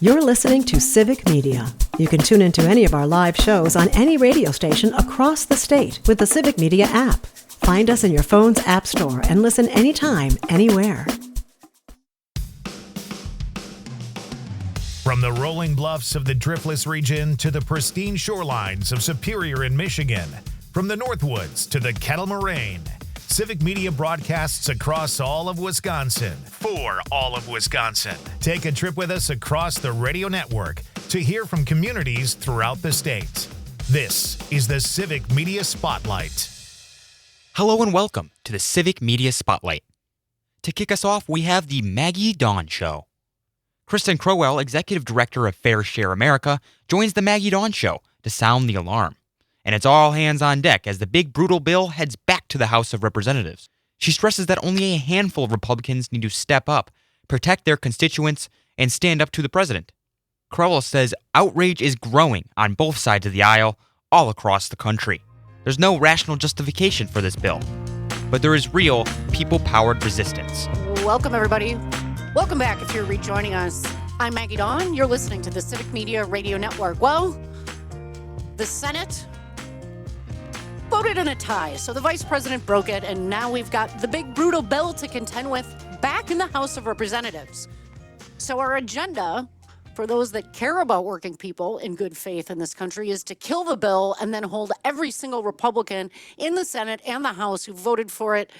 You're listening to Civic Media. You can tune into any of our live shows on any radio station across the state with the Civic Media app. Find us in your phone's app store and listen anytime, anywhere. From the rolling bluffs of the Driftless region to the pristine shorelines of Superior in Michigan, from the Northwoods to the Kettle Moraine, Civic Media broadcasts across all of Wisconsin for all of Wisconsin. Take a trip with us across the radio network to hear from communities throughout the state. This is the Civic Media Spotlight. Hello and welcome to the Civic Media Spotlight. To kick us off, we have the Maggie Daun Show. Kristen Crowell, Executive Director of Fair Share America, joins the Maggie Daun Show to sound the alarm. And it's all hands on deck as the big brutal bill heads back to the House of Representatives. She stresses that only a handful of Republicans need to step up, protect their constituents, and stand up to the president. Crowell says outrage is growing on both sides of the aisle, all across the country. There's no rational justification for this bill, but there is real people-powered resistance. Welcome, everybody. Welcome back if you're rejoining us. I'm Maggie Daun. You're listening to the Civic Media Radio Network. Well, the Senate voted in a tie, so the vice president broke it, and now we've got the big brutal bill to contend with back in the House of Representatives. So our agenda, for those that care about working people in good faith in this country, is to kill the bill and then hold every single Republican in the Senate and the House who voted for it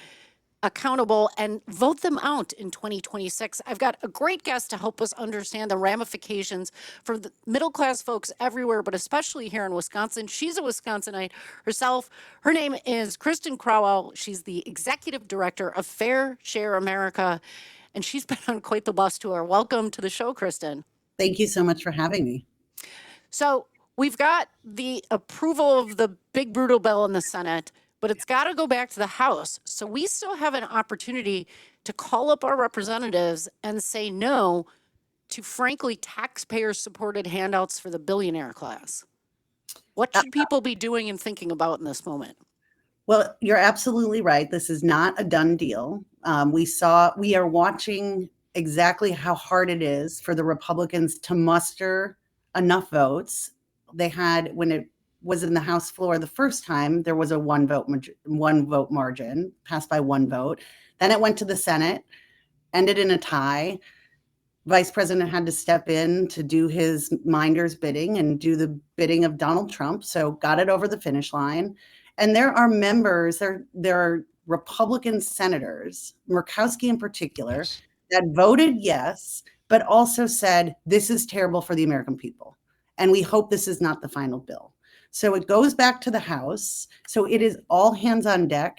accountable and vote them out in 2026. I've got a great guest to help us understand the ramifications for the middle-class folks everywhere, but especially here in Wisconsin. She's a Wisconsinite herself. Her name is Kristen Crowell. She's the Executive Director of Fair Share America, and she's been on quite the bus tour. Welcome to the show, Kristen. Thank you so much for having me. So we've got the approval of the big brutal bill in the Senate, but it's got to go back to the House. So we still have an opportunity to call up our representatives and say no to, frankly, taxpayer-supported handouts for the billionaire class. What should people be doing and thinking about in this moment? Well, you're absolutely right. This is not a done deal. We are watching exactly how hard it is for the Republicans to muster enough votes. They had, when it was in the House floor the first time, there was a one vote margin, passed by one vote. Then it went to the Senate, ended in a tie. Vice President had to step in to do his minder's bidding and do the bidding of Donald Trump. So got it over the finish line. And there are members, there are Republican senators, Murkowski in particular, that voted yes, but also said, this is terrible for the American people. And we hope this is not the final bill. So it goes back to the House. So it is all hands on deck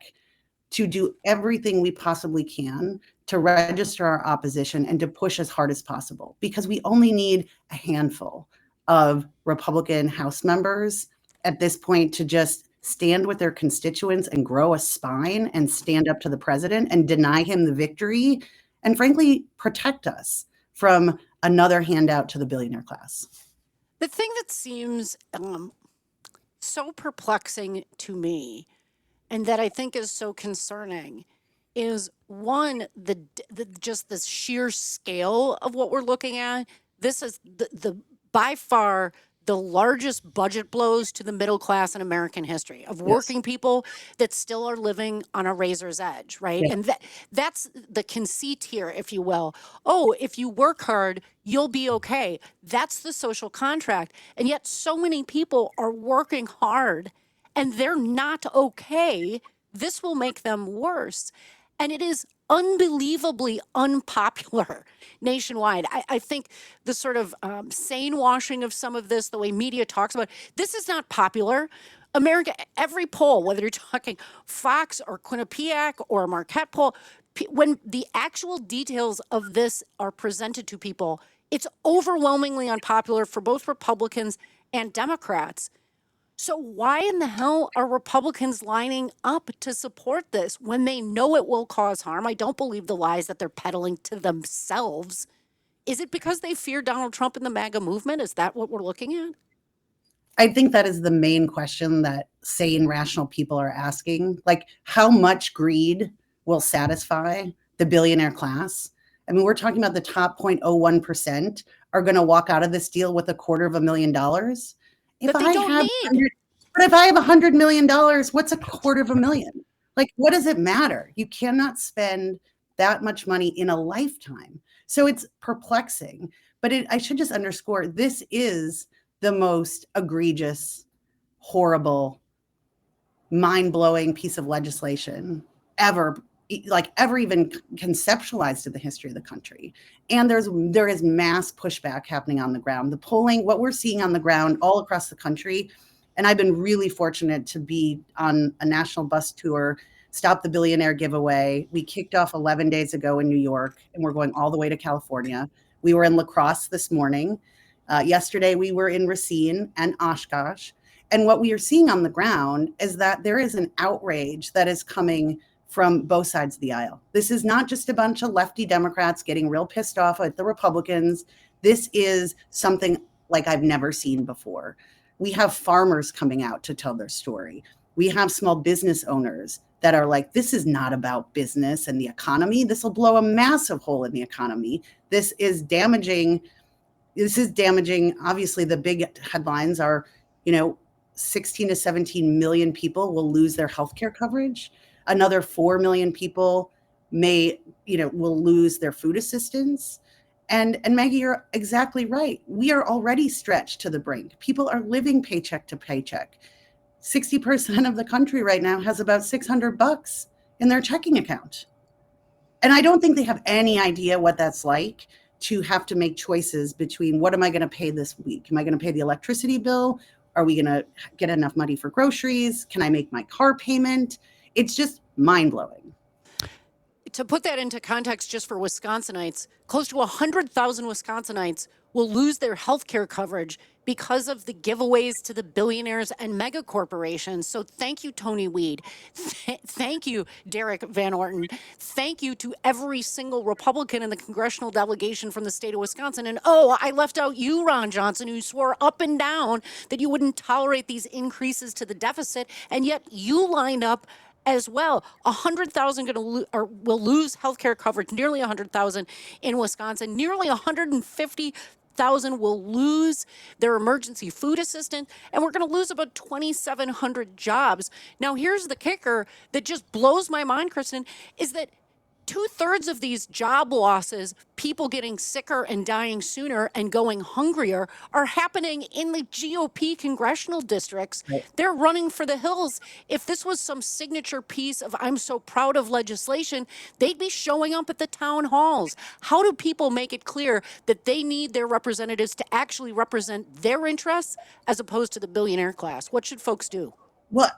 to do everything we possibly can to register our opposition and to push as hard as possible, because we only need a handful of Republican House members at this point to just stand with their constituents and grow a spine and stand up to the president and deny him the victory and frankly protect us from another handout to the billionaire class. The thing that seems so perplexing to me, and that I think is so concerning, is one, the just the sheer scale of what we're looking at. This is the by far the largest budget blows to the middle class in American history, of working people that still are living on a razor's edge, right? And that's the conceit here, if you will. Oh, if you work hard, you'll be okay. That's the social contract. And yet so many people are working hard and they're not okay. This will make them worse. And it is unbelievably unpopular nationwide. I think the sort of sane washing of some of this, the way media talks about it, this is not popular. America, every poll, whether you're talking Fox or Quinnipiac or a Marquette poll, when the actual details of this are presented to people, it's overwhelmingly unpopular for both Republicans and Democrats. So why in the hell are Republicans lining up to support this when they know it will cause harm? I don't believe the lies that they're peddling to themselves. Is it because they fear Donald Trump and the MAGA movement? Is that what we're looking at? I think that is the main question that sane, rational people are asking. Like, how much greed will satisfy the billionaire class? I mean, we're talking about the top 0.01% are going to walk out of this deal with $250,000. That they don't need. But if I have $100 million, what's $250,000? Like, what does it matter? You cannot spend that much money in a lifetime. So it's perplexing. But I should just underscore, this is the most egregious, horrible, mind-blowing piece of legislation ever even conceptualized in the history of the country. And there is mass pushback happening on the ground. The polling, what we're seeing on the ground all across the country, and I've been really fortunate to be on a national bus tour, Stop the Billionaire giveaway. We kicked off 11 days ago in New York, and we're going all the way to California. We were in La Crosse this morning. Yesterday, we were in Racine and Oshkosh. And what we are seeing on the ground is that there is an outrage that is coming from both sides of the aisle. This is not just a bunch of lefty Democrats getting real pissed off at the Republicans. This is something like I've never seen before. We have farmers coming out to tell their story. We have small business owners that are like, this is not about business and the economy. This will blow a massive hole in the economy. This is damaging. Obviously, the big headlines are, 16 to 17 million people will lose their healthcare coverage. Another 4 million people will lose their food assistance. And Maggie, you're exactly right. We are already stretched to the brink. People are living paycheck to paycheck. 60% of the country right now has about $600 in their checking account. And I don't think they have any idea what that's like to have to make choices between, what am I going to pay this week? Am I going to pay the electricity bill? Are we going to get enough money for groceries? Can I make my car payment? It's just mind-blowing. To put that into context, just for Wisconsinites, close to 100,000 Wisconsinites will lose their health care coverage because of the giveaways to the billionaires and mega corporations. So thank you, Tony Weed. Thank you, Derek Van Orton. Thank you to every single Republican in the congressional delegation from the state of Wisconsin. And I left out you, Ron Johnson, who swore up and down that you wouldn't tolerate these increases to the deficit. And yet you lined up as well. 100,000 will lose health care coverage, nearly 100,000 in Wisconsin. Nearly 150,000 will lose their emergency food assistant, and we're going to lose about 2,700 jobs. Now, here's the kicker that just blows my mind, Kristen, is that 2/3 of these job losses, people getting sicker and dying sooner and going hungrier, are happening in the GOP congressional districts. Right. They're running for the hills. If this was some signature piece of I'm so proud of legislation, they'd be showing up at the town halls. How do people make it clear that they need their representatives to actually represent their interests as opposed to the billionaire class? What should folks do? Well,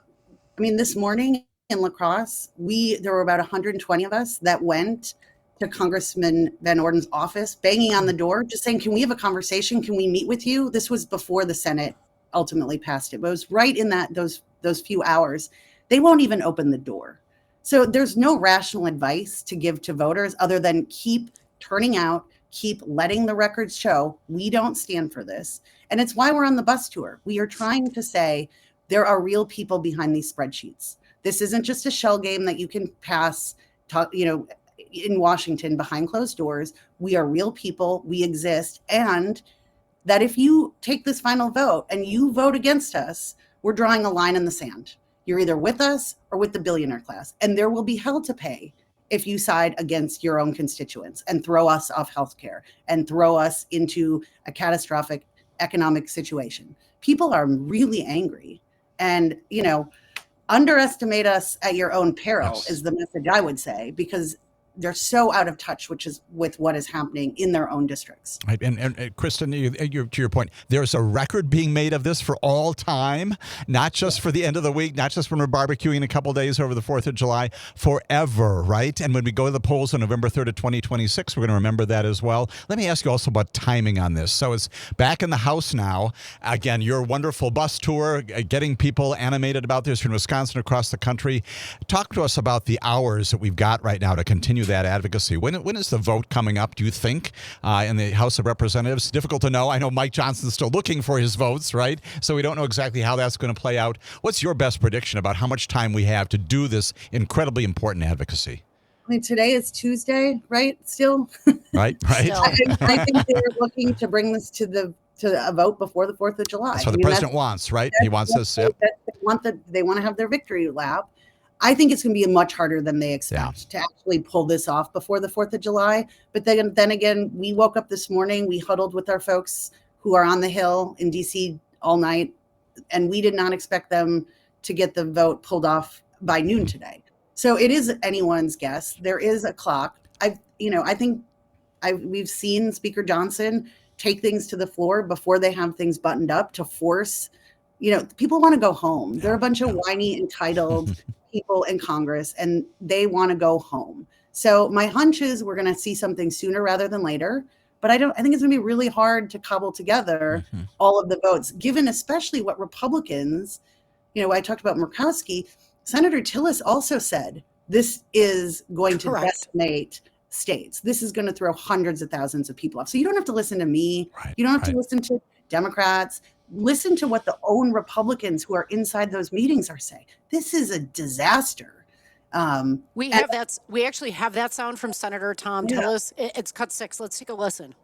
this morning in La Crosse, there were about 120 of us that went to Congressman Van Orden's office, banging on the door, just saying, can we have a conversation? Can we meet with you? This was before the Senate ultimately passed it, but it was right in those few hours. They won't even open the door. So there's no rational advice to give to voters other than keep turning out, keep letting the records show we don't stand for this. And it's why we're on the bus tour. We are trying to say there are real people behind these spreadsheets. This isn't just a shell game that you can pass, in Washington behind closed doors. We are real people. We exist. And that if you take this final vote and you vote against us, we're drawing a line in the sand. You're either with us or with the billionaire class. And there will be hell to pay if you side against your own constituents and throw us off healthcare and throw us into a catastrophic economic situation. People are really angry. And, underestimate us at your own peril. Yes. Is the message I would say, because they're so out of touch, with what is happening in their own districts. Right. And Kristen, to your point, there's a record being made of this for all time, not just for the end of the week, not just when we're barbecuing a couple days over the 4th of July, forever, right? And when we go to the polls on November 3rd of 2026, we're going to remember that as well. Let me ask you also about timing on this. So it's back in the House now. Again, your wonderful bus tour, getting people animated about this in Wisconsin, across the country. Talk to us about the hours that we've got right now to continue that advocacy. When is the vote coming up, do you think, in the House of Representatives? Difficult to know. I know Mike Johnson's still looking for his votes, right? So we don't know exactly how that's going to play out. What's your best prediction about how much time we have to do this incredibly important advocacy? I mean, today is Tuesday, right? Still. Right. Still. I think they're looking to bring this to a vote before the 4th of July. That's what the president wants, right? He wants this. Yep. They want to have their victory lap. I think it's going to be much harder than they expect to actually pull this off before the 4th of July. But then again, we woke up this morning, we huddled with our folks who are on the Hill in DC all night, and we did not expect them to get the vote pulled off by noon today. So it is anyone's guess. There is a clock. We've seen Speaker Johnson take things to the floor before they have things buttoned up to force, people want to go home. They're a bunch of whiny, entitled people in Congress, and they want to go home. So my hunch is we're going to see something sooner rather than later. But I think it's going to be really hard to cobble together all of the votes, given especially what Republicans, I talked about Murkowski. Senator Tillis also said this is going to decimate states. This is going to throw hundreds of thousands of people off. So you don't have to listen to me. Right, you don't have to listen to Democrats. Listen to what the own Republicans who are inside those meetings are saying. This is a disaster. We actually have that sound from Senator Tom Tillis. It's cut 6. Let's take a listen.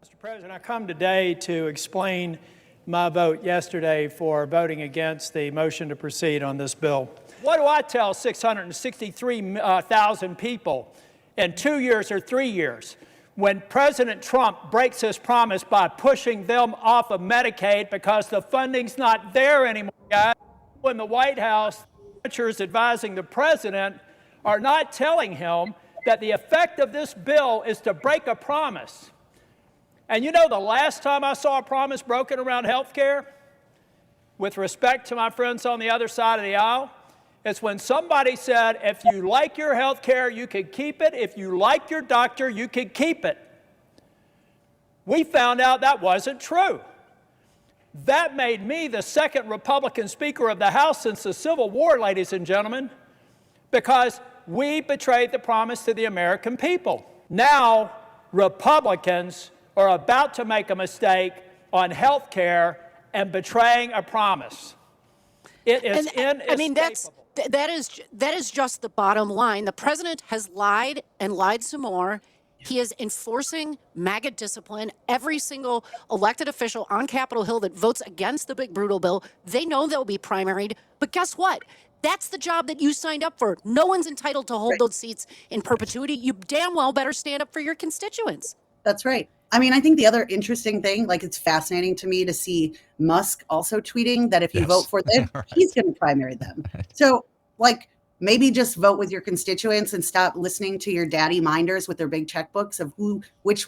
Mr. President, I come today to explain my vote yesterday for voting against the motion to proceed on this bill. What do I tell 663,000 people in 2 years or 3 years when President Trump breaks his promise by pushing them off of Medicaid because the funding's not there anymore, guys? When the White House senators advising the president are not telling him that the effect of this bill is to break a promise. And the last time I saw a promise broken around health care, with respect to my friends on the other side of the aisle, it's when somebody said, if you like your health care, you can keep it. If you like your doctor, you can keep it. We found out that wasn't true. That made me the second Republican Speaker of the House since the Civil War, ladies and gentlemen, because we betrayed the promise to the American people. Now, Republicans are about to make a mistake on health care and betraying a promise. It is inescapable. That is just the bottom line. The president has lied and lied some more. He is enforcing MAGA discipline. Every single elected official on Capitol Hill that votes against the big brutal bill, they know they'll be primaried. But guess what? That's the job that you signed up for. No one's entitled to hold those seats in perpetuity. You damn well better stand up for your constituents. That's right. I mean, I think the other interesting thing, it's fascinating to me to see Musk also tweeting that if you vote for them, he's going to primary them. So, maybe just vote with your constituents and stop listening to your daddy minders with their big checkbooks of which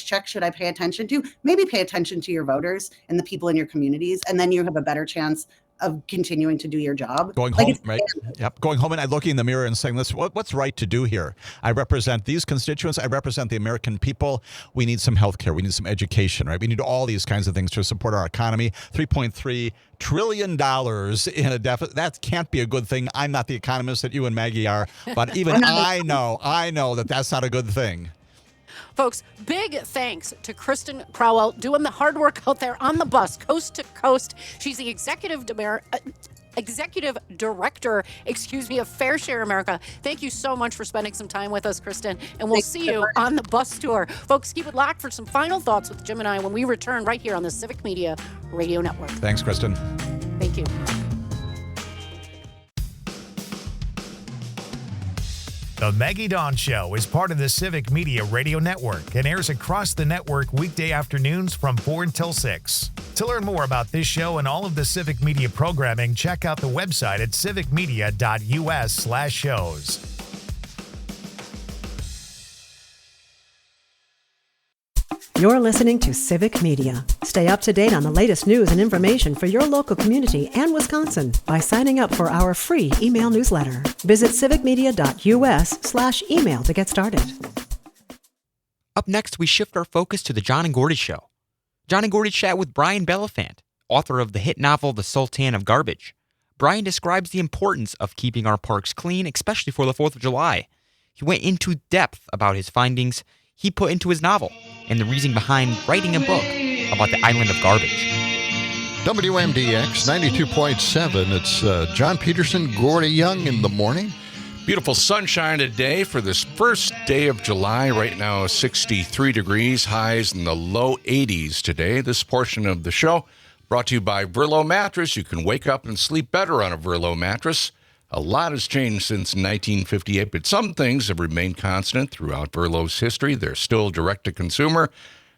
check should I pay attention to? Maybe pay attention to your voters and the people in your communities, and then you have a better chance of continuing to do your job. Going home, right? Yep. Going home and looking in the mirror and saying, "Listen, what's right to do here? I represent these constituents. I represent the American people. We need some health care. We need some education, right? We need all these kinds of things to support our economy. $3.3 trillion in a deficit. That can't be a good thing. I'm not the economist that you and Maggie are, but even I know that that's not a good thing." Folks, big thanks to Kristen Crowell doing the hard work out there on the bus, coast to coast. She's the executive director, of Fair Share America. Thank you so much for spending some time with us, Kristen, and we'll see you on the bus tour. Folks, keep it locked for some final thoughts with Jim and I when we return right here on the Civic Media Radio Network. Thanks, Kristen. Thank you. The Maggie Daun Show is part of the Civic Media Radio Network and airs across the network weekday afternoons from 4 until 6. To learn more about this show and all of the Civic Media programming, check out the website at civicmedia.us/shows. You're listening to Civic Media. Stay up to date on the latest news and information for your local community and Wisconsin by signing up for our free email newsletter. Visit civicmedia.us/email to get started. Up next, we shift our focus to the John and Gordy Show. John and Gordy chat with Brian Belefant, author of the hit novel The Sultan of Garbage. Brian describes the importance of keeping our parks clean, especially for the 4th of July. He went into depth about his findings he put into his novel and the reason behind writing a book about the island of garbage. WMDX 92.7. It's John Peterson, Gordy Young in the morning. Beautiful sunshine today for this first day of July. Right now, 63 degrees, highs in the low 80s today. This portion of the show brought to you by Verlo Mattress. You can wake up and sleep better on a Verlo mattress. A lot has changed since 1958, but some things have remained constant throughout Verlo's history. They're still direct-to-consumer,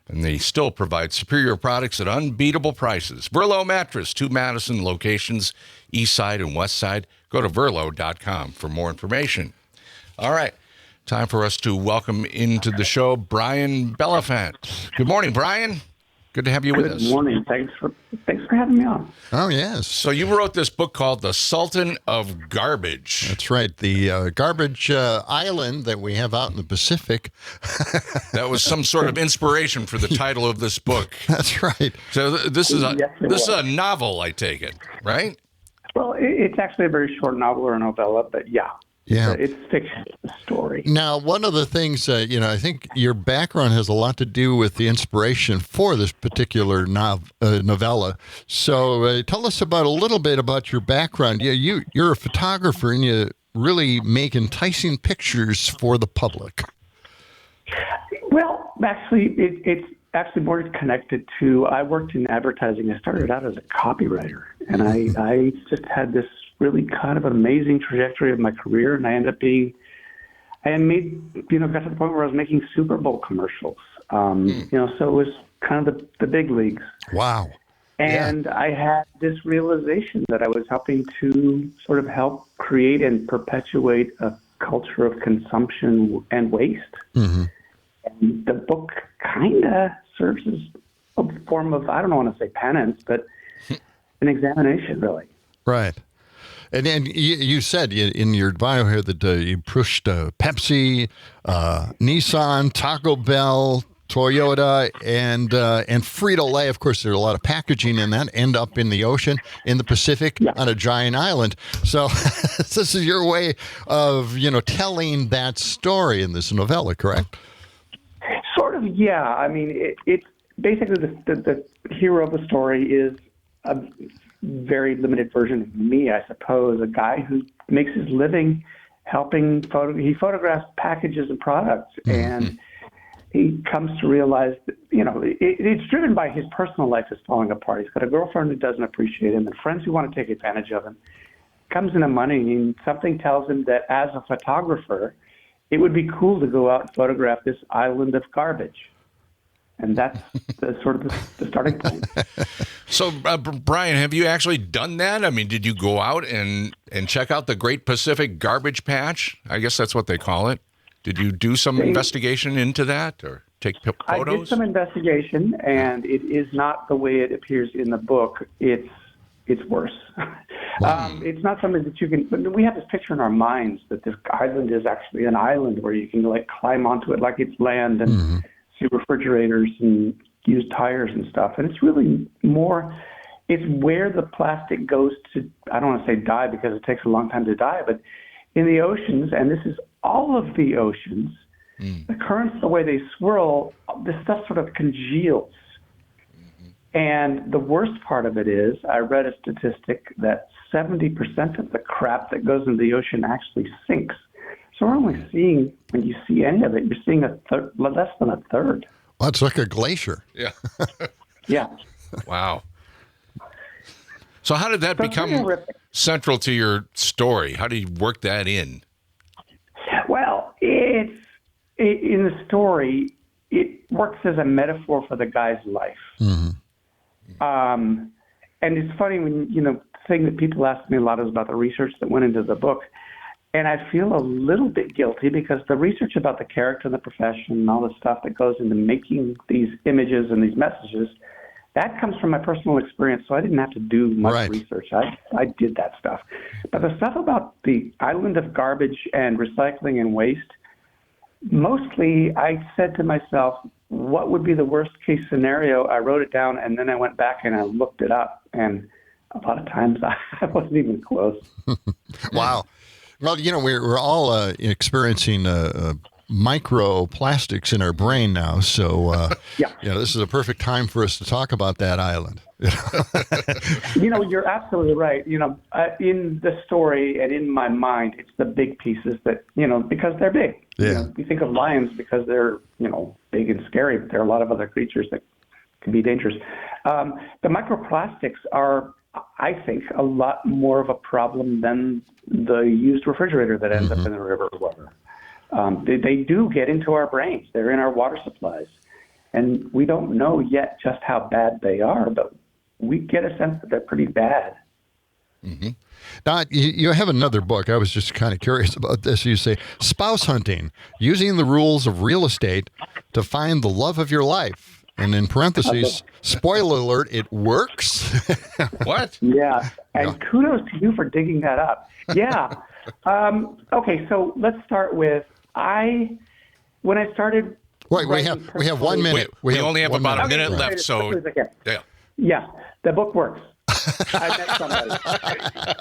and they still provide superior products at unbeatable prices. Verlo Mattress, 2 Madison locations, east side and west side. Go to verlo.com for more information. All right, time for us to welcome into the show Brian Belefant. Good morning, Brian. Good to have you with us. Good morning. Thanks for having me on. Oh, yes. So you wrote this book called The Sultan of Garbage. That's right. The garbage island that we have out in the Pacific. That was some sort of inspiration for the title of this book. That's right. So this is a novel, I take it, right? Well, it's actually a very short novel or a novella, but yeah. Yeah. It's fiction, it's a story. Now, one of the things, I think your background has a lot to do with the inspiration for this particular novella. So tell us about a little bit about your background. You're a photographer and you really make enticing pictures for the public. Well, actually, it's actually more connected to, I worked in advertising. I started out as a copywriter, and I just had this really kind of amazing trajectory of my career, and I ended up got to the point where I was making Super Bowl commercials. So it was kind of the big leagues. Wow. And I had this realization that I was helping to sort of help create and perpetuate a culture of consumption and waste. Mm-hmm. And the book kind of serves as a form of, I don't want to say penance, but an examination, really. Right. And you said in your bio here that you pushed Pepsi, Nissan, Taco Bell, Toyota, and Frito-Lay. Of course, there's a lot of packaging in that, end up in the ocean, in the Pacific, on a giant island. So this is your way of, telling that story in this novella, correct? Sort of, yeah. I mean, it's basically the hero of the story is a very limited version of me, I suppose, a guy who makes his living helping he photographs packages and products, and he comes to realize that, it's driven by his personal life is falling apart. He's got a girlfriend who doesn't appreciate him and friends who want to take advantage of him. Comes into money, and something tells him that as a photographer, it would be cool to go out and photograph this island of garbage. And that's the starting point. So, Brian, have you actually done that? I mean, did you go out and check out the Great Pacific Garbage Patch? I guess that's what they call it. Did you do some investigation into that or take photos? I did some investigation, and it is not the way it appears in the book. It's worse. It's not something that you can. But we have this picture in our minds that this island is actually an island where you can climb onto it like it's land and see refrigerators and use tires and stuff. And it's really more. It's where the plastic goes to. I don't want to say die because it takes a long time to die, but in the oceans, and this is all of the oceans, the currents, the way they swirl, this stuff sort of congeals. And the worst part of it is, I read a statistic that 70% of the crap that goes into the ocean actually sinks. So we're only seeing, when you see any of it, you're seeing less than a third. Well, it's like a glacier. Yeah. Yeah. Wow. So how did that become central to your story? How do you work that in? Well, in the story, it works as a metaphor for the guy's life. And it's funny when, the thing that people ask me a lot is about the research that went into the book. And I feel a little bit guilty because the research about the character and the profession and all the stuff that goes into making these images and these messages, that comes from my personal experience. So I didn't have to do much research. I did that stuff. But the stuff about the island of garbage and recycling and waste, mostly I said to myself, what would be the worst case scenario? I wrote it down, and then I went back and I looked it up. And a lot of times I wasn't even close. Wow. Well, we're all experiencing microplastics in our brain now. So, Yeah. this is a perfect time for us to talk about that island. You're absolutely right. In the story and in my mind, it's the big pieces that, because they're big. Yeah. We think of lions because they're, big and scary, but there are a lot of other creatures that can be dangerous. The microplastics are, I think, a lot more of a problem than the used refrigerator that ends up in the river or whatever. They do get into our brains. They're in our water supplies. And we don't know yet just how bad they are, but we get a sense that they're pretty bad. Mm-hmm. Now, you have another book. I was just kind of curious about this. You say, spouse hunting, using the rules of real estate to find the love of your life. And in parentheses, spoiler alert, it works. What? Yeah. And kudos to you for digging that up. Yeah. Okay, so let's start with, when I started... Wait, we have 1 minute. We only have about a minute left, so... Yeah. Yeah, the book works. I met somebody.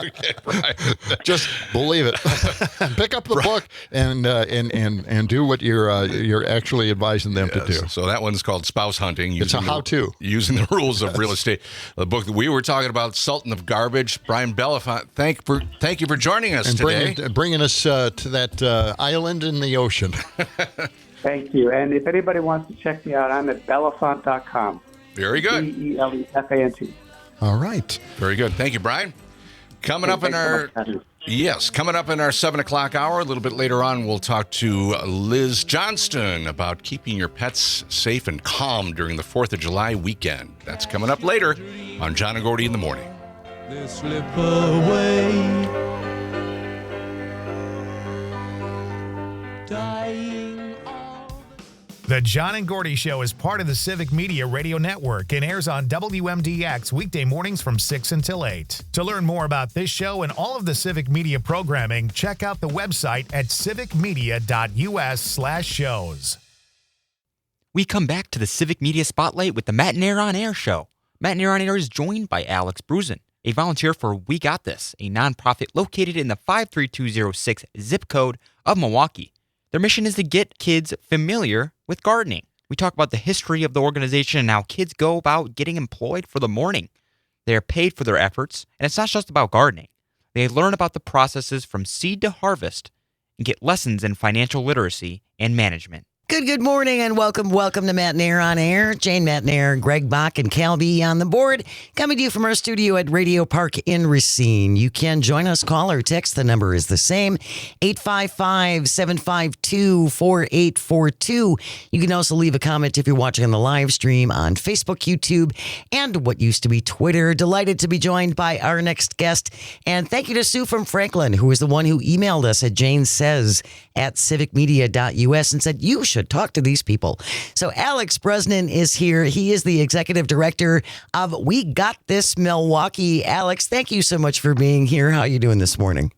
Okay, right. Just believe it. Pick up the book and do what you're actually advising them to do. So that one's called Spouse Hunting. It's a how-to. Using the rules of real estate. The book that we were talking about, Sultan of Garbage. Brian Belefant, thank you for joining us today. Bringing us to that island in the ocean. Thank you. And if anybody wants to check me out, I'm at belefant.com. Very good. Belefant. All right. Very good. Thank you, Brian. Coming up in our 7 o'clock hour, a little bit later on, we'll talk to Liz Johnston about keeping your pets safe and calm during the 4th of July weekend. That's coming up later on John and Gordy in the Morning. They slip away, dying. The John and Gordy Show is part of the Civic Media Radio Network and airs on WMDX weekday mornings from 6 until 8. To learn more about this show and all of the Civic Media programming, check out the website at civicmedia.us/shows. We come back to the Civic Media Spotlight with the Matenaer on Air show. Matenaer on Air is joined by Alex Bruzan, a volunteer for We Got This, a nonprofit located in the 53206 zip code of Milwaukee. Their mission is to get kids familiar with gardening. We talk about the history of the organization and how kids go about getting employed for the morning. They are paid for their efforts, and it's not just about gardening. They learn about the processes from seed to harvest and get lessons in financial literacy and management. Good morning and welcome to Matenaer on Air. Jane Matenaer, Greg Bach, and Cal B on the board, coming to you from our studio at Radio Park in Racine. You can join us, call or text. The number is the same, 855-752-4842. You can also leave a comment if you're watching on the live stream on Facebook, YouTube, and what used to be Twitter. Delighted to be joined by our next guest. And thank you to Sue from Franklin, who is the one who emailed us at janesays@civicmedia.us and said, you should talk to these people. So Alex Bruzan is here. He is the executive director of We Got This Milwaukee. Alex, thank you so much for being here. How are you doing this morning?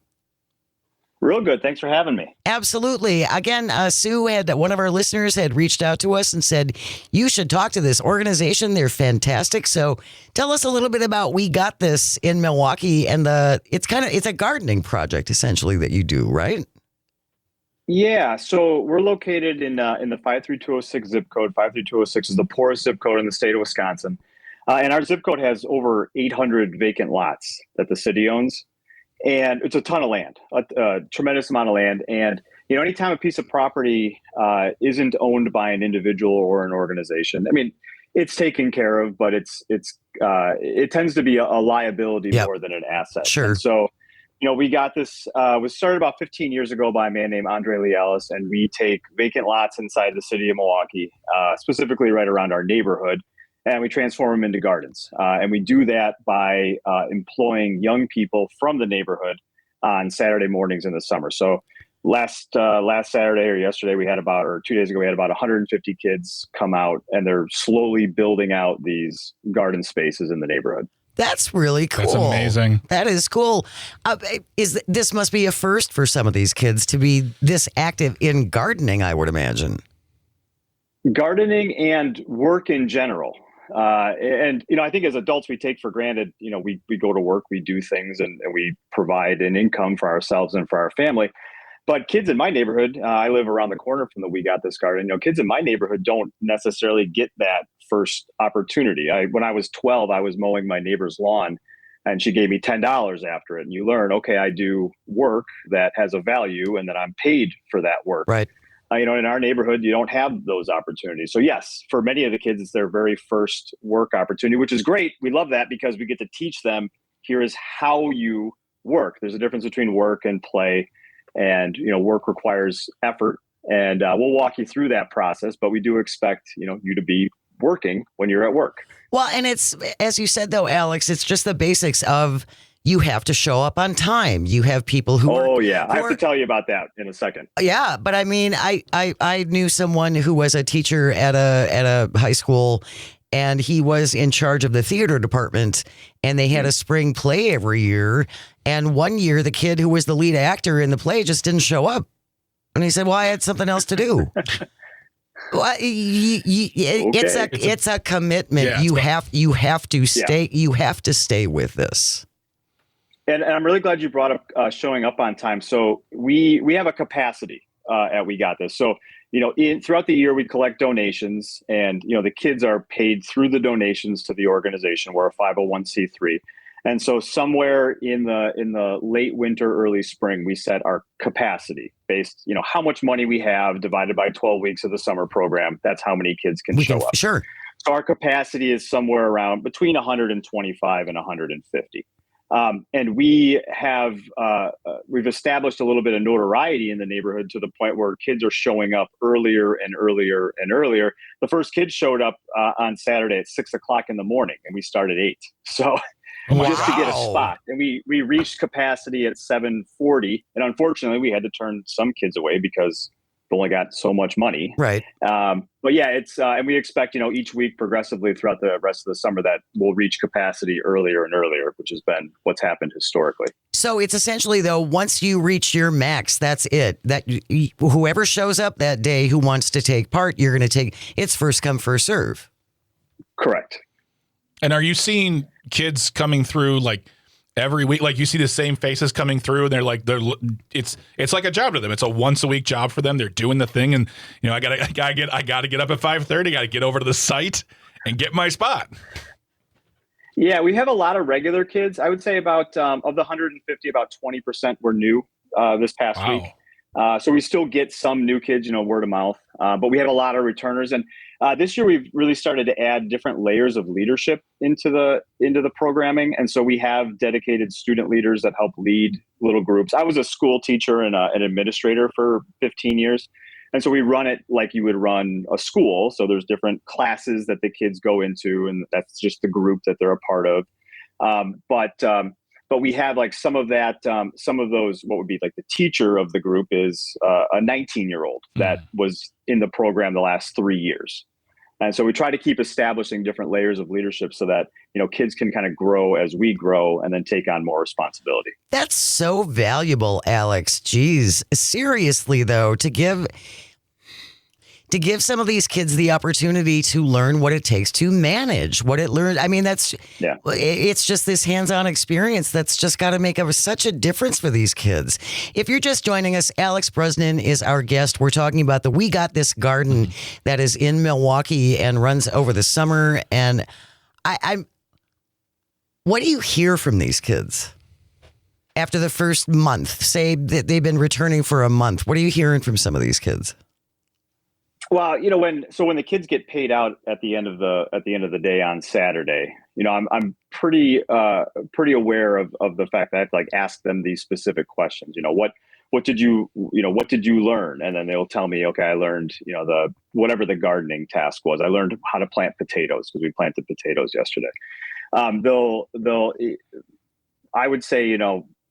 Real good. Thanks for having me. Absolutely. Again, Sue one of our listeners had reached out to us and said, you should talk to this organization. They're fantastic. So tell us a little bit about We Got This in Milwaukee. And it's a gardening project essentially that you do, right? Yeah, so we're located in the 53206 zip code. 53206 is the poorest zip code in the state of Wisconsin. And our zip code has over 800 vacant lots that the city owns. And it's a ton of land, a tremendous amount of land. And, anytime a piece of property isn't owned by an individual or an organization, I mean, it's taken care of, but it tends to be a liability more than an asset. Sure. And so, We Got This was started about 15 years ago by a man named Andre Lealis, and we take vacant lots inside the city of Milwaukee, specifically right around our neighborhood, and we transform them into gardens. And we do that by employing young people from the neighborhood on Saturday mornings in the summer. So last Saturday or yesterday, 2 days ago, we had about 150 kids come out, and they're slowly building out these garden spaces in the neighborhood. That's really cool. That's amazing. That is cool. This must be a first for some of these kids to be this active in gardening, I would imagine. Gardening and work in general. And I think as adults, we take for granted, we go to work, we do things, and we provide an income for ourselves and for our family. But kids in my neighborhood, I live around the corner from the We Got This Garden. Kids in my neighborhood don't necessarily get that first opportunity. When I was 12, I was mowing my neighbor's lawn, and she gave me $10 after it. And you learn, okay, I do work that has a value, and that I'm paid for that work. Right. In our neighborhood, you don't have those opportunities. So yes, for many of the kids, it's their very first work opportunity, which is great. We love that because we get to teach them, here is how you work. There's a difference between work and play. And, work requires effort, and we'll walk you through that process, but we do expect, you to be working when you're at work. Well, and it's, as you said, though, Alex, it's just the basics of you have to show up on time. You have people who I have to tell you about that in a second. Yeah. But I mean, I knew someone who was a teacher at a high school, and he was in charge of the theater department, and they had a spring play every year. And one year, the kid who was the lead actor in the play just didn't show up. And he said, well, I had something else to do. Well, it's a commitment. Yeah, you have to stay. You have to stay with this. And I'm really glad you brought up showing up on time. So we have a capacity at We Got This. So throughout the year we collect donations, and the kids are paid through the donations to the organization. We're a 501c3. And so somewhere in the late winter, early spring, we set our capacity based, how much money we have divided by 12 weeks of the summer program. That's how many kids can show up. Sure. So our capacity is somewhere around between 125 and 150. And we have we've established a little bit of notoriety in the neighborhood to the point where kids are showing up earlier and earlier and earlier. The first kid showed up on Saturday at 6 o'clock in the morning, and we started at 8. So just to get a spot, and we reached capacity at 7:40, and unfortunately we had to turn some kids away because they only got so much money. Right. But yeah, it's and we expect each week progressively throughout the rest of the summer that we'll reach capacity earlier and earlier, which has been what's happened historically. So it's essentially, though, once you reach your max, that's it. That whoever shows up that day who wants to take part, you're going to take. It's first come, first serve. Correct. And are you seeing kids coming through like every week? Like you see the same faces coming through, and it's like a job to them. It's a once a week job for them. They're doing the thing, and I gotta get up at 5:30. Got to get over to the site and get my spot. Yeah, we have a lot of regular kids. I would say about of the 150, about 20% were new this past week. So we still get some new kids, word of mouth, but we have a lot of returners. And this year we've really started to add different layers of leadership into the programming. And so we have dedicated student leaders that help lead little groups. I was a school teacher and an administrator for 15 years. And so we run it like you would run a school. So there's different classes that the kids go into, and that's just the group that they're a part of. But we have like some of that, some of those, what would be like the teacher of the group is a 19-year-old that was in the program the last 3 years. And so we try to keep establishing different layers of leadership so that, kids can kind of grow as we grow and then take on more responsibility. That's so valuable, Alex. Geez, seriously, though, to give some of these kids the opportunity to learn what it takes to manage what it learned. I mean, it's just this hands-on experience that's just got to make such a difference for these kids. If you're just joining us, Alex Bruzan is our guest. We're talking about the We Got This Garden that is in Milwaukee and runs over the summer. And what do you hear from these kids after the first month? Say that they've been returning for a month. What are you hearing from some of these kids? Well, when the kids get paid out at the end of the day on Saturday, I'm pretty aware of the fact that I have to ask them these specific questions. What did you learn? And then they'll tell me, okay, I learned, whatever the gardening task was. I learned how to plant potatoes because we planted potatoes yesterday. I would say,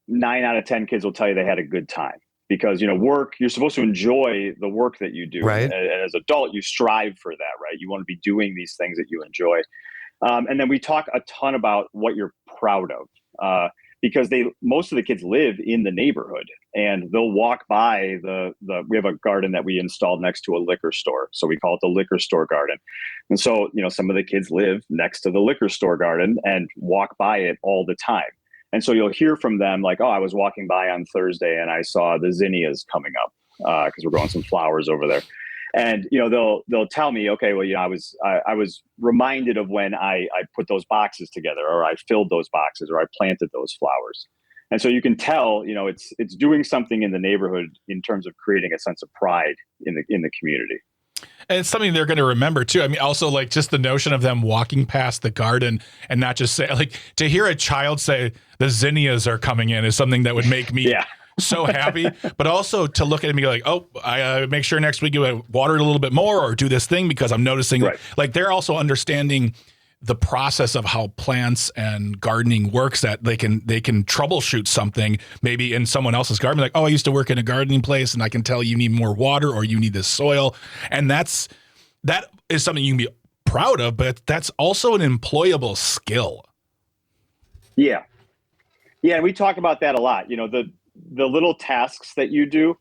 9 out of 10 kids will tell you they had a good time. Because, work, you're supposed to enjoy the work that you do. Right. And as an adult, you strive for that, right? You want to be doing these things that you enjoy. And then we talk a ton about what you're proud of. Because most of the kids live in the neighborhood, and they'll walk by we have a garden that we installed next to a liquor store. So we call it the liquor store garden. And so, some of the kids live next to the liquor store garden and walk by it all the time. And so you'll hear from them like, oh, I was walking by on Thursday and I saw the zinnias coming up because we're growing some flowers over there. And, they'll tell me, okay, well, I was reminded of when I put those boxes together, or I filled those boxes, or I planted those flowers. And so you can tell, it's doing something in the neighborhood in terms of creating a sense of pride in the community. And it's something they're going to remember too. I mean, also like just the notion of them walking past the garden and not just say, like, to hear a child say the zinnias are coming in is something that would make me so happy. But also to look at it and be like, oh, I make sure next week you water it a little bit more or do this thing because I'm noticing like they're also understanding the process of how plants and gardening works, that they can troubleshoot something maybe in someone else's garden. Like, oh, I used to work in a gardening place and I can tell you need more water or you need this soil. And that is something you can be proud of, but that's also an employable skill. Yeah. Yeah. And we talk about that a lot. The little tasks that you do,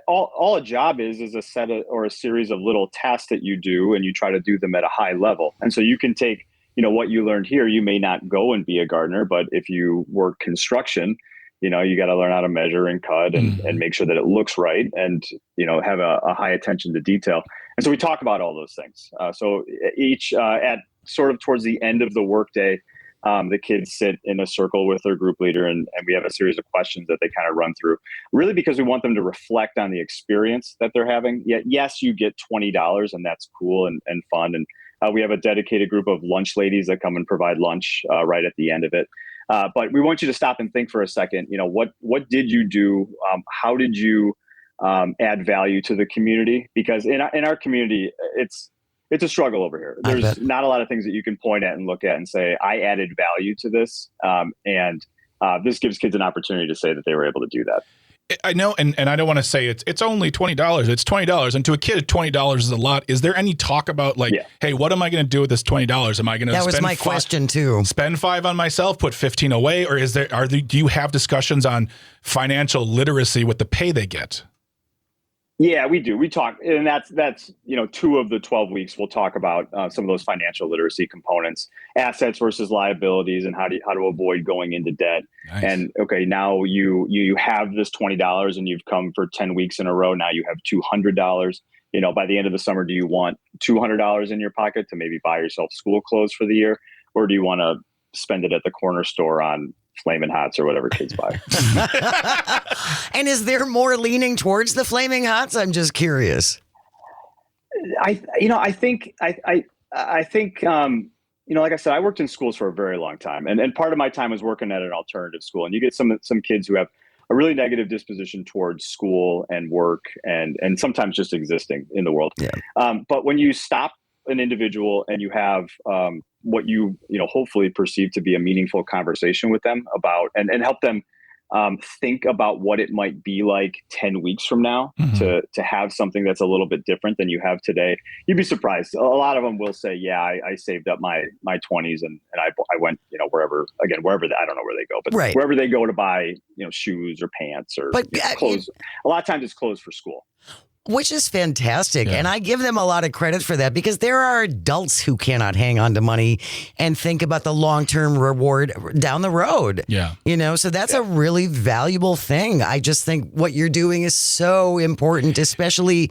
all a job is a set of, or a series of little tasks that you do, and you try to do them at a high level. And so you can take, what you learned here, you may not go and be a gardener, but if you work construction, you got to learn how to measure and cut and make sure that it looks right and, have a high attention to detail. And so we talk about all those things. So each at sort of towards the end of the workday, the kids sit in a circle with their group leader and we have a series of questions that they kind of run through, really because we want them to reflect on the experience that they're having. Yes, you get $20 and that's cool and fun. And we have a dedicated group of lunch ladies that come and provide lunch right at the end of it. But we want you to stop and think for a second, what did you do? How did you add value to the community? Because in our community, it's a struggle over here. There's not a lot of things that you can point at and look at and say, I added value to this. And this gives kids an opportunity to say that they were able to do that. I know, and I don't want to say it's only $20. It's $20, and to a kid, $20 is a lot. Is there any talk about hey, what am I going to do with this $20? Am I going to? That was my question too. Spend $5 on myself, put $15 away, or do you have discussions on financial literacy with the pay they get? Yeah, we do. We talk, and that's 2 of the 12 weeks. We'll talk about some of those financial literacy components, assets versus liabilities, and how to avoid going into debt. Nice. And okay, now you have this $20, and you've come for 10 weeks in a row. Now you have $200. By the end of the summer, do you want $200 in your pocket to maybe buy yourself school clothes for the year, or do you want to spend it at the corner store on Flamin' Hots or whatever kids buy? And is there more leaning towards the Flaming Hots? I'm just curious. I think, like I said, I worked in schools for a very long time, and part of my time was working at an alternative school. And you get some kids who have a really negative disposition towards school and work, and sometimes just existing in the world. Yeah. But when you stop an individual and you have what you hopefully perceive to be a meaningful conversation with them about and help them think about what it might be like 10 weeks from now to have something that's a little bit different than you have today, you'd be surprised. A lot of them will say, yeah, I saved up my 20s and I went, wherever, I don't know where they go, but wherever they go to buy, shoes or pants or clothes. A lot of times it's clothes for school. Which is fantastic. Yeah. And I give them a lot of credit for that, because there are adults who cannot hang on to money and think about the long-term reward down the road. Yeah. So that's a really valuable thing. I just think what you're doing is so important, especially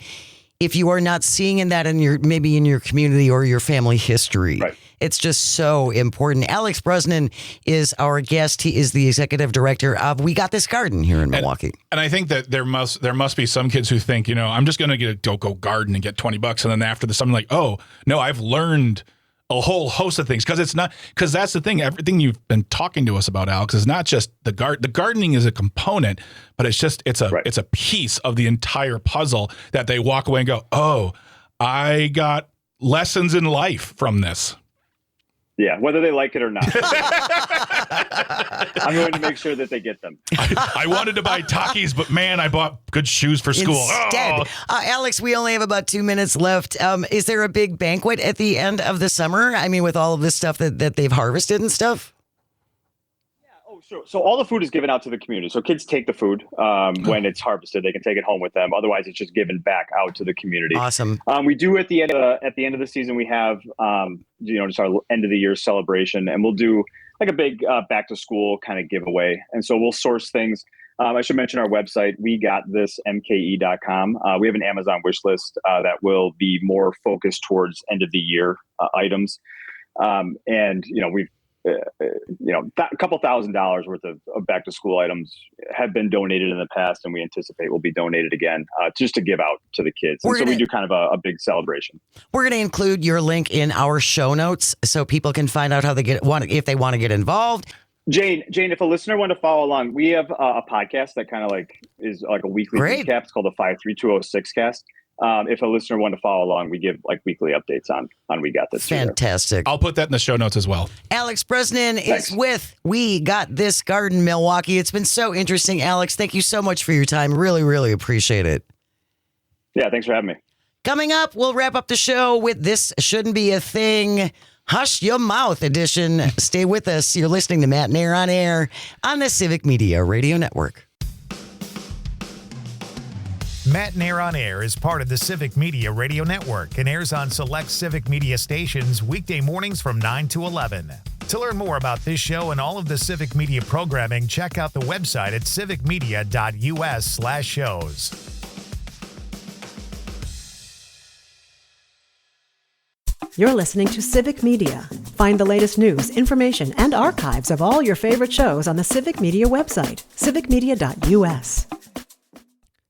if you are not seeing that in your community or your family history. Right. It's just so important. Alex Bruzan is our guest. He is the executive director of We Got This Garden here in Milwaukee. And I think that there must be some kids who think, I'm just going to go garden and get $20, and then after the summer, like, oh no, I've learned a whole host of things. Because that's the thing. Everything you've been talking to us about, Alex, is not just the gardening is a component, but it's a piece of the entire puzzle that they walk away and go, oh, I got lessons in life from this. Yeah, whether they like it or not. I'm going to make sure that they get them. I wanted to buy Takis, but man, I bought good shoes for school. Instead, Alex, we only have about 2 minutes left. Is there a big banquet at the end of the summer? I mean, with all of this stuff that they've harvested and stuff? Yeah. Oh, So all the food is given out to the community. So kids take the food when it's harvested. They can take it home with them. Otherwise, it's just given back out to the community. Awesome. We do at the end of the season, we have just our end of the year celebration, and we'll do like a big back to school kind of giveaway. And so we'll source things. I should mention our website, wegotThisMKE.com. We have an Amazon wish list that will be more focused towards end of the year items. And we've a couple $1,000s worth of back to school items have been donated in the past, and we anticipate will be donated again just to give out to the kids. And so we do kind of a big celebration. We're going to include your link in our show notes so people can find out how they if they want to get involved. Jane, if a listener wanted to follow along, we have a podcast that kind of is like a weekly recap. It's called the 53206 cast. If a listener wanted to follow along, we give like weekly updates on We Got This. Fantastic. I'll put that in the show notes as well. Alex Bruzan is with We Got This Garden Milwaukee. It's been so interesting, Alex. Thank you so much for your time. Really, really appreciate it. Yeah, thanks for having me. Coming up, we'll wrap up the show with This Shouldn't Be a Thing Hush Your Mouth edition. Stay with us. You're listening to Matenaer on Air on the Civic Media Radio Network. Matenaer on Air is part of the Civic Media Radio Network and airs on select Civic Media stations weekday mornings from 9 to 11. To learn more about this show and all of the Civic Media programming, check out the website at civicmedia.us/shows. You're listening to Civic Media. Find the latest news, information, and archives of all your favorite shows on the Civic Media website, civicmedia.us.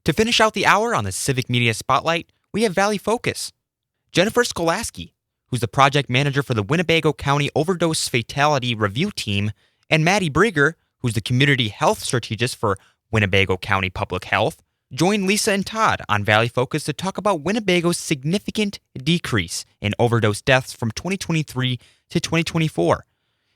To finish out the hour on the Civic Media Spotlight, we have Valley Focus. Jennifer Skolaski, who's the project manager for the Winnebago County Overdose Fatality Review Team, and Maddie Brieger, who's the community health strategist for Winnebago County Public Health, joined Lisa and Todd on Valley Focus to talk about Winnebago's significant decrease in overdose deaths from 2023 to 2024.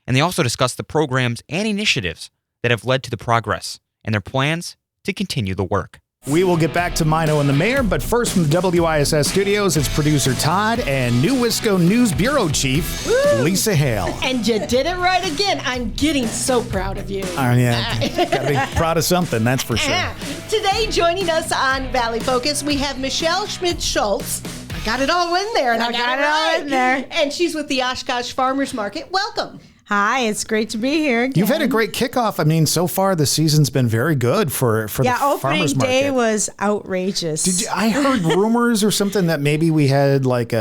And they also discussed the programs and initiatives that have led to the progress and their plans to continue the work. We will get back to Mino and the Mayor, but first from the WISS studios, it's producer Todd and New Wisco News Bureau Chief Lisa Hale. And you did it right again. I'm getting so proud of you. Gotta be proud of something, that's for sure. Today, joining us on Valley Focus, we have Michelle Schmidt-Schultz. I got it all in there, and I got it all in there. And she's with the Oshkosh Farmers Market. Welcome. Hi, it's great to be here again. You've had a great kickoff. I mean, so far the season's been very good for the farmers market. Opening day was outrageous. I heard rumors or something that maybe we had like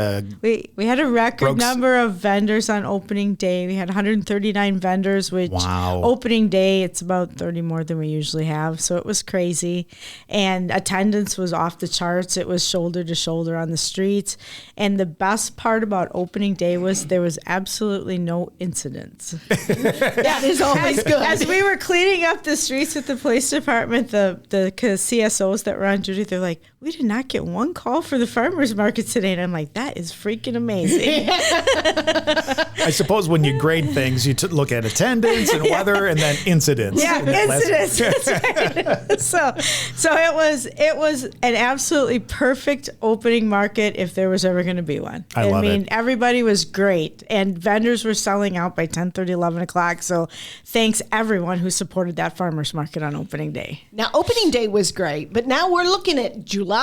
we had a record number of vendors on opening day. We had 139 vendors, which opening day it's about 30 more than we usually have. So it was crazy, and attendance was off the charts. It was shoulder to shoulder on the streets, and the best part about opening day was there was absolutely no incidents. That is always good. As we were cleaning up the streets at the police department, the CSOs that were on duty, they're like, we did not get one call for the farmers market today. And I'm like, that is freaking amazing. I suppose when you grade things, you look at attendance and weather and then incidents. Yeah, incidents. That's right. So it was an absolutely perfect opening market if there was ever going to be one. I love it. Everybody was great, and vendors were selling out by 10:30, 11 o'clock. So thanks everyone who supported that farmers market on opening day. Now, opening day was great, but now we're looking at July,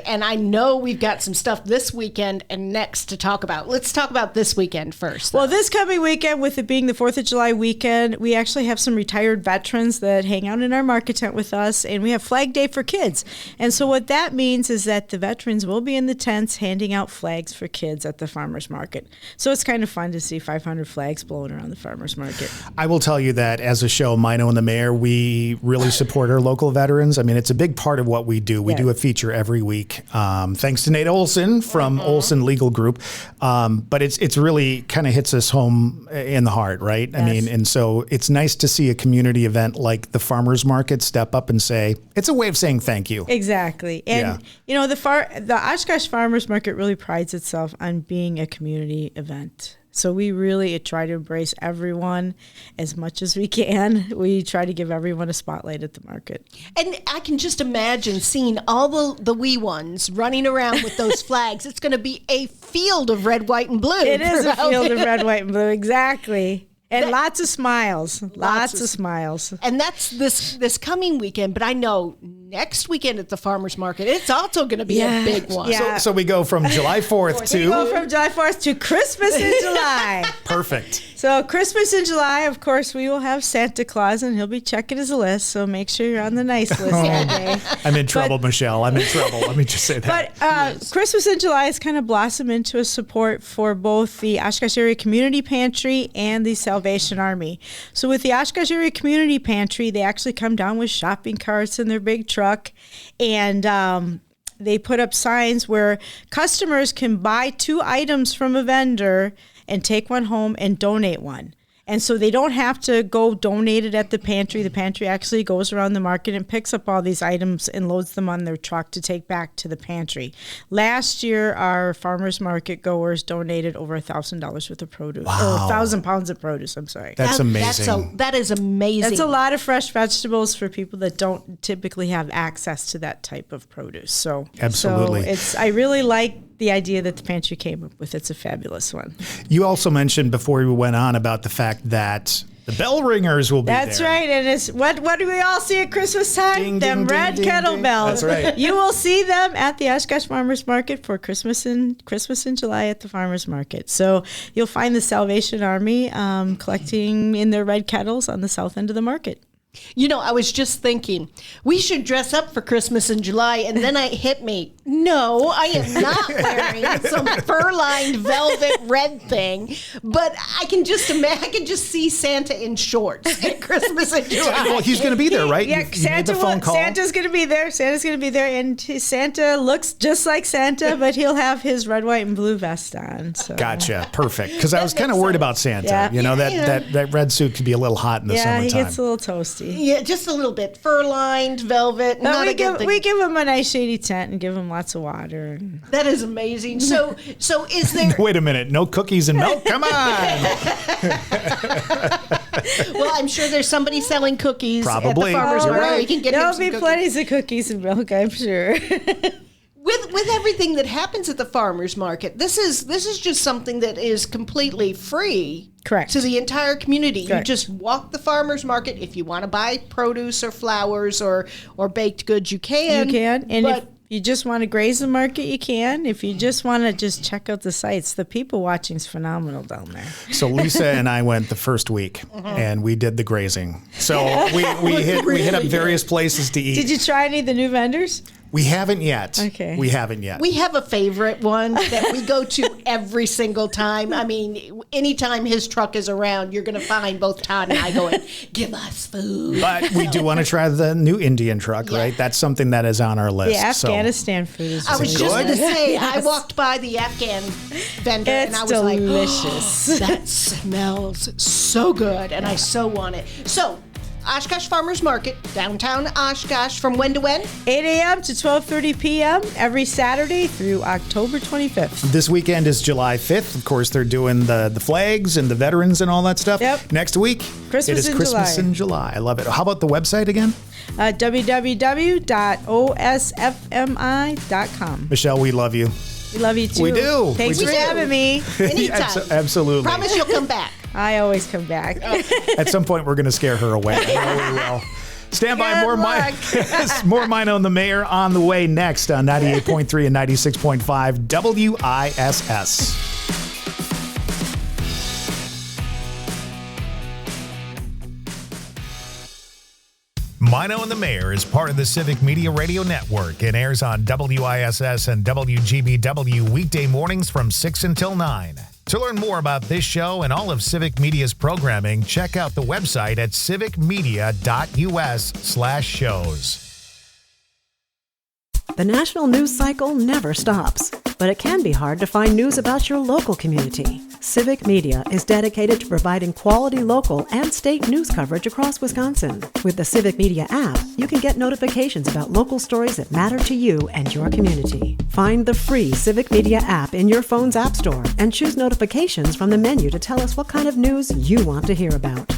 and I know we've got some stuff this weekend and next to talk about. Let's talk about this weekend first. Well, this coming weekend, with it being the 4th of July weekend, we actually have some retired veterans that hang out in our market tent with us, and we have Flag Day for kids. And so what that means is that the veterans will be in the tents handing out flags for kids at the farmers market. So it's kind of fun to see 500 flags blowing around the farmers market. I will tell you that as a show, Mino and the Mayor, we really support our local veterans. I mean, it's a big part of what we do. We do a feature every week, thanks to Nate Olson from Olson Legal Group. But it's really kind of hits us home in the heart, right? Yes. I mean, and so it's nice to see a community event like the farmers market step up and say, it's a way of saying thank you. Exactly. And, you know, the Oshkosh Farmers Market really prides itself on being a community event. So we really try to embrace everyone as much as we can. We try to give everyone a spotlight at the market. And I can just imagine seeing all the wee ones running around with those flags. It's going to be a field of red, white, and blue. It is a field of red, white, and blue, exactly. And lots of smiles. Lots of smiles. And that's this coming weekend, but I know next weekend at the farmers market, it's also going to be a big one. Yeah. So we go from July 4th to... We go from July 4th to Christmas in July. Perfect. So Christmas in July, of course, we will have Santa Claus, and he'll be checking his list. So make sure you're on the nice list that day. I'm in trouble, Michelle. I'm in trouble. Let me just say that. But Christmas in July has kind of blossomed into a support for both the Oshkosh Area Community Pantry and the Salvation Army. So with the Oshkosh Area Community Pantry, they actually come down with shopping carts in their big truck, and they put up signs where customers can buy 2 items from a vendor and take one home and donate one. And so they don't have to go donate it at the pantry. The pantry actually goes around the market and picks up all these items and loads them on their truck to take back to the pantry. Last year, our farmers market goers donated over $1,000 worth of produce. Or 1,000 pounds of produce, I'm sorry. That's amazing. That is amazing. That's a lot of fresh vegetables for people that don't typically have access to that type of produce. So Absolutely. So I really like the idea that the pantry came up with. It's a fabulous one. You also mentioned before we went on about the fact that the bell ringers will be there. That's right. And it's what do we all see at Christmas time? Ding, them ding, red ding, kettle ding. bells. That's right. You will see them at the Oshkosh Farmers Market for Christmas in July at the Farmers Market. So you'll find the Salvation Army collecting in their red kettles on the south end of the market. You know, I was just thinking, we should dress up for Christmas in July, and then it hit me. No, I am not wearing some fur-lined velvet red thing, but I can just imagine, I can just see Santa in shorts at Christmas in July. Well, he's going to be there, right? Yeah, you made the phone call. Santa's going to be there. Santa's going to be there, and Santa looks just like Santa, but he'll have his red, white, and blue vest on. So. Gotcha. Perfect. Because I was kind of worried about Santa. Yeah. You know, that red suit could be a little hot in the summertime. Yeah, he gets a little toasty. Yeah, just a little bit. Fur-lined, velvet. But we give him a nice shady tent and give him lots of water. That is amazing. So is there... Wait a minute. No cookies and milk? Come on. Well, I'm sure there's somebody selling cookies Probably. at the farmer's market. Right. We can get There'll be plenty of cookies and milk, I'm sure. With everything that happens at the farmers market, this is just something that is completely free. Correct. To the entire community. Correct. You just walk the farmers market. If you want to buy produce or flowers or baked goods, you can. You can. And if you just want to graze the market, you can. If you just want to just check out the sites, the people watching is phenomenal down there. So Lisa and I went the first week, and we did the grazing. So we hit up various places to eat. Did you try any of the new vendors? We haven't yet. Okay. We haven't yet. We have a favorite one that we go to every single time. I mean, anytime his truck is around, you're going to find both Todd and I going, give us food. But we do want to try the new Indian truck, right? That's something that is on our list. The Afghanistan food is I was just going to say, Yes. I walked by the Afghan vendor and I was delicious. like, oh, that smells so good. And I so want it. So, Oshkosh Farmers Market, downtown Oshkosh, from when to when? 8 a.m. to 12:30 p.m. every Saturday through October 25th. This weekend is July 5th. Of course, they're doing the flags and the veterans and all that stuff. Yep. Next week, Christmas it is in Christmas July. in July. I love it. How about the website again? www.osfmi.com. Michelle, we love you. We love you too. We do. Thanks We for do. having me. Anytime. Absolutely. Promise you'll come back. I always come back. At some point, we're going to scare her away. I know we will. Stand by. Good More more Mino and the Mayor on the way next on 98.3 and 96.5 WISS. Mino and the Mayor is part of the Civic Media Radio Network and airs on WISS and WGBW weekday mornings from 6 until 9. To learn more about this show and all of Civic Media's programming, check out the website at civicmedia.us/shows. The national news cycle never stops, but it can be hard to find news about your local community. Civic Media is dedicated to providing quality local and state news coverage across Wisconsin. With the Civic Media app, you can get notifications about local stories that matter to you and your community. Find the free Civic Media app in your phone's app store and choose notifications from the menu to tell us what kind of news you want to hear about.